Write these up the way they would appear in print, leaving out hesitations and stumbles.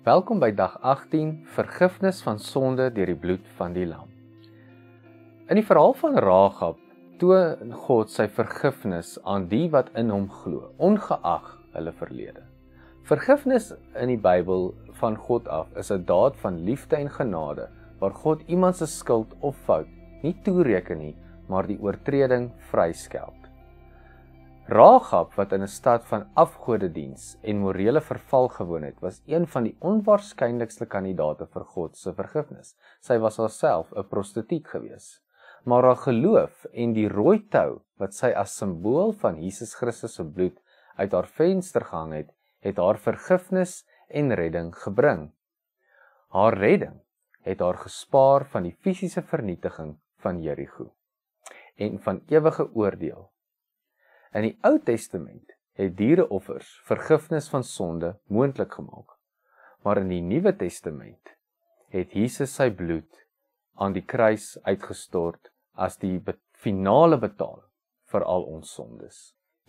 Welkom by dag 18, vergifnis van sonde deur die bloed van die lam. In die verhaal van Rahab toon God sy vergifnis aan die wat in hom glo, ongeag hulle verlede. Vergifnis in die Bybel van God af is 'n daad van liefde en genade, waar God iemand se skuld of fout nie toereken nie, maar die oortreding vryskelp. Rahab, wat in 'n stad van afgodediens en morele verval gewoon het, was een van die onwaarskynlikste kandidate vir God se vergifnis. Sy was haarself 'n prostituut gewees. Maar haar geloof en die rooi tou wat sy as simbool van Jesus Christus se bloed uit haar venster gehang het, het haar vergifnis en redding gebring. Haar redding het haar gespaar van die fisiese vernietiging van Jerigo en van ewige oordeel. In die Ou Testament het diereoffers vergifnis van sonde moontlik gemaak, maar in die Nuwe Testament het Jesus sy bloed aan die kruis uitgestort as die finale betaling vir al ons sondes.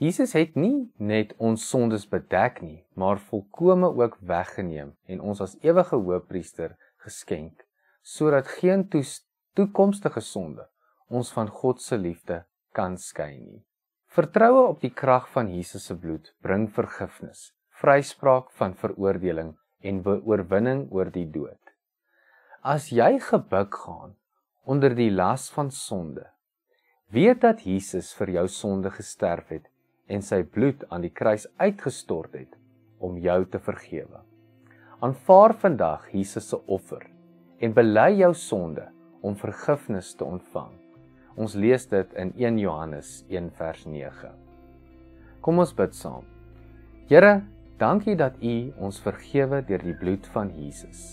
Jesus het nie net ons sondes bedek nie, maar volkome ook weggeneem en ons as ewige hoëpriester geskenk, sodat geen toekomstige sonde ons van God se liefde kan skei nie. Vertroue op die krag van Jesus se bloed bring vergifnis, vryspraak van veroordeling en oorwinning oor die dood. As jy gebuk gaan onder die las van sonde, weet dat Jesus vir jou sonde gesterf het en sy bloed aan die kruis uitgestort het om jou te vergewe. Aanvaar vandag Jesus se offer en bely jou sonde om vergifnis te ontvang. Ons lees dit in 1 Johannes 1 vers 9. Kom ons bid saam. Here, dankie dat U ons vergewe deur die bloed van Jesus.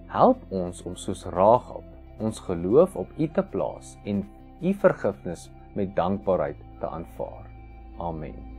Help ons om soos Rahab ons geloof op U te plaas en U vergifnis met dankbaarheid te aanvaar. Amen.